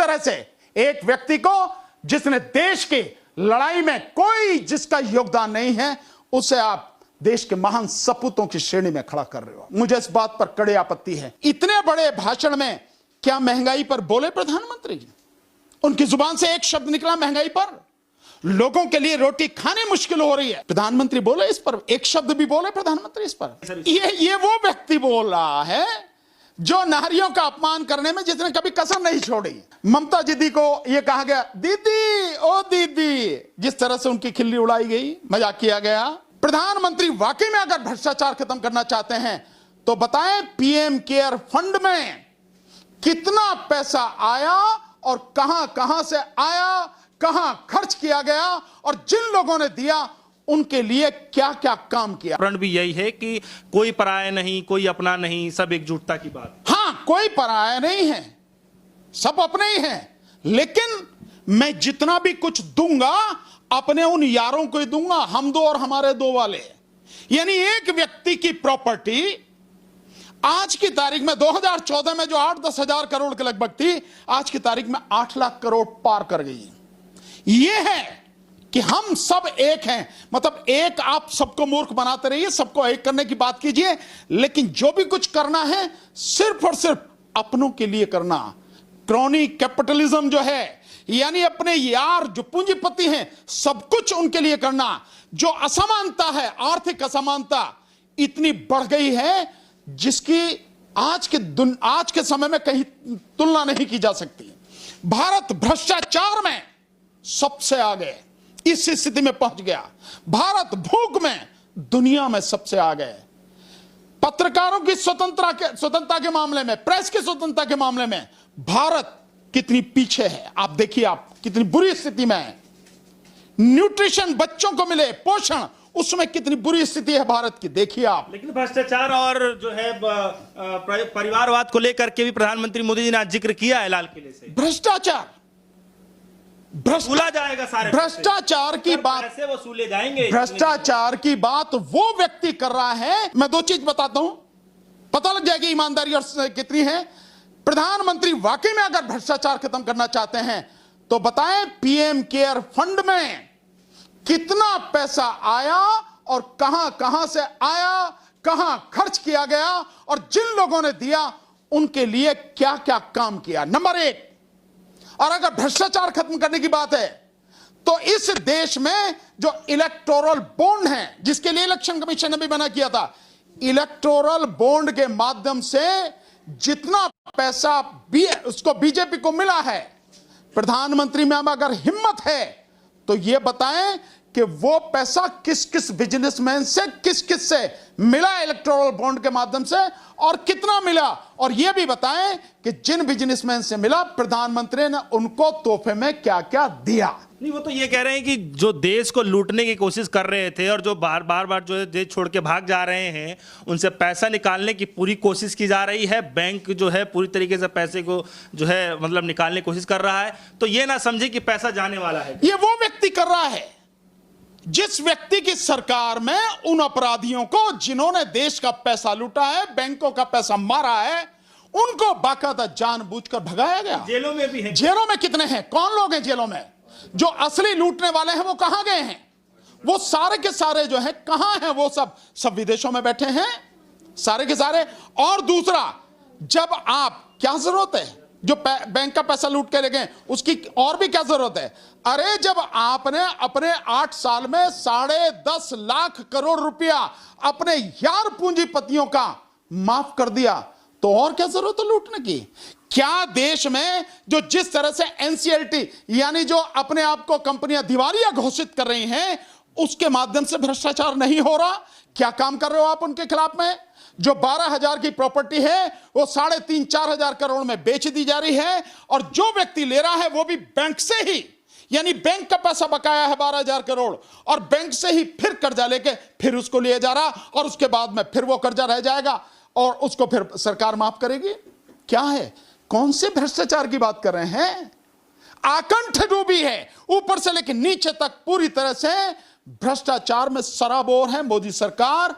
तरह से एक व्यक्ति को जिसने देश की लड़ाई में कोई जिसका योगदान नहीं है, उसे आप देश के महान सपूतों की श्रेणी में खड़ा कर रहे हो। मुझे इस बात पर कड़ी आपत्ति है। इतने बड़े भाषण में क्या महंगाई पर बोले प्रधानमंत्री? उनकी जुबान से एक शब्द निकला महंगाई पर? लोगों के लिए रोटी खानी मुश्किल हो रही है, प्रधानमंत्री बोले इस पर? एक शब्द भी बोले प्रधानमंत्री इस पर? ये वो व्यक्ति बोल रहा है जो नारियों का अपमान करने में जिसने कभी कसर नहीं छोड़ी। ममता दीदी को यह कहा गया, दीदी ओ दीदी, जिस तरह से उनकी खिल्ली उड़ाई गई, मजाक किया गया। प्रधानमंत्री वाकई में अगर भ्रष्टाचार खत्म करना चाहते हैं तो बताएं पीएम केयर फंड में कितना पैसा आया और कहां कहां से आया, कहां खर्च किया गया, और जिन लोगों ने दिया उनके लिए क्या क्या काम किया। प्रण भी यही है कि कोई पराया नहीं, कोई अपना नहीं, सब एकजुटता की बात। हां, कोई पराया नहीं है, सब अपने ही हैं, लेकिन मैं जितना भी कुछ दूंगा अपने उन यारों को ही दूंगा, हम दो और हमारे दो वाले। यानी एक व्यक्ति की प्रॉपर्टी आज की तारीख में 2014 में जो 8-10 हजार करोड़ के लगभग थी, आज की तारीख में 8 लाख करोड़ पार कर गई। यह है कि हम सब एक हैं। मतलब एक आप सबको मूर्ख बनाते रहिए, सबको एक करने की बात कीजिए, लेकिन जो भी कुछ करना है सिर्फ और सिर्फ अपनों के लिए करना। क्रॉनी कैपिटलिज्म जो है, यानी अपने यार जो पूंजीपति हैं सब कुछ उनके लिए करना। जो असमानता है, आर्थिक असमानता इतनी बढ़ गई है जिसकी आज के समय में कहीं तुलना नहीं की जा सकती। भारत भ्रष्टाचार में सबसे आगे इस स्थिति में पहुंच गया। भारत भूख में दुनिया में सबसे आगे। पत्रकारों की स्वतंत्रता के मामले में, प्रेस की स्वतंत्रता के मामले में भारत कितनी पीछे है। आप देखिए, आप कितनी बुरी स्थिति में है। न्यूट्रिशन बच्चों को मिले, पोषण, उसमें कितनी बुरी स्थिति है भारत की, देखिए आप। लेकिन भ्रष्टाचार और जो है परिवारवाद को लेकर के भी प्रधानमंत्री मोदी जी ने आज जिक्र किया है लाल किले से। भ्रष्टाचार भूला जाएगा, सारे भ्रष्टाचार की बात पैसे वसूले जाएंगे। भ्रष्टाचार की बात वो व्यक्ति कर रहा है। मैं दो चीज बताता हूं, पता लग जाएगी ईमानदारी और कितनी है। प्रधानमंत्री वाकई में अगर भ्रष्टाचार खत्म करना चाहते हैं तो बताएं पीएम केयर फंड में कितना पैसा आया और कहां कहां से आया, कहां खर्च किया गया, और जिन लोगों ने दिया उनके लिए क्या क्या काम किया। नंबर एक। और अगर भ्रष्टाचार खत्म करने की बात है तो इस देश में जो इलेक्टोरल बॉन्ड है, जिसके लिए इलेक्शन कमीशन ने भी मना किया था, इलेक्टोरल बॉन्ड के माध्यम से जितना पैसा भी उसको बीजेपी को मिला है, प्रधानमंत्री में अगर हिम्मत है तो यह बताएं कि वो पैसा किस किस बिजनेसमैन से, किस किस से मिला इलेक्टोरल बॉन्ड के माध्यम से, और कितना मिला। और यह भी बताएं कि जिन बिजनेसमैन से मिला, प्रधानमंत्री ने उनको तोहफे में क्या क्या दिया। नहीं, वो तो ये कह रहे हैं कि जो देश को लूटने की कोशिश कर रहे थे और जो बार बार जो है देश छोड़ के भाग जा रहे हैं, उनसे पैसा निकालने की पूरी कोशिश की जा रही है। बैंक जो है पूरी तरीके से पैसे को जो है मतलब निकालने की कोशिश कर रहा है। तो ये ना समझे कि पैसा जाने वाला है। ये वो व्यक्ति कर रहा है जिस व्यक्ति की सरकार में उन अपराधियों को जिन्होंने देश का पैसा लूटा है, बैंकों का पैसा मारा है, उनको बाकायदा जानबूझकर भगाया गया। जेलों में भी है। जेलों में कितने हैं? कौन लोग हैं जेलों में? जो असली लूटने वाले हैं वो कहां गए हैं? वो सारे के सारे जो हैं कहां हैं? वो सब विदेशों में बैठे हैं, सारे के सारे। और दूसरा, जब आप, क्या जरूरत है जो बैंक का पैसा लूट के ले गए, उसकी और भी क्या जरूरत है? अरे जब आपने अपने 8 साल में 10.5 लाख करोड़ रुपया अपने यार पूंजीपतियों का माफ कर दिया, तो और क्या जरूरत है लूटने की? क्या देश में जो जिस तरह से एनसीएलटी यानी जो अपने आप को कंपनियां दिवालिया घोषित कर रही हैं, उसके माध्यम से भ्रष्टाचार नहीं हो रहा? क्या काम कर रहे हो आप उनके खिलाफ में? जो 12,000 की प्रॉपर्टी है वो 3.5-4 हजार करोड़ में बेच दी जा रही है, और जो व्यक्ति ले रहा है वो भी बैंक से ही, यानी बैंक का पैसा बकाया है 12,000 करोड़, और बैंक से ही फिर कर्जा लेके फिर उसको लिया जा रहा, और उसके बाद में फिर वो कर्जा रह जाएगा और उसको फिर सरकार माफ करेगी। क्या है? कौन से भ्रष्टाचार की बात कर रहे हैं? आकंठ डूबी है ऊपर से लेकर नीचे तक, पूरी तरह से भ्रष्टाचार में सराबोर है मोदी सरकार।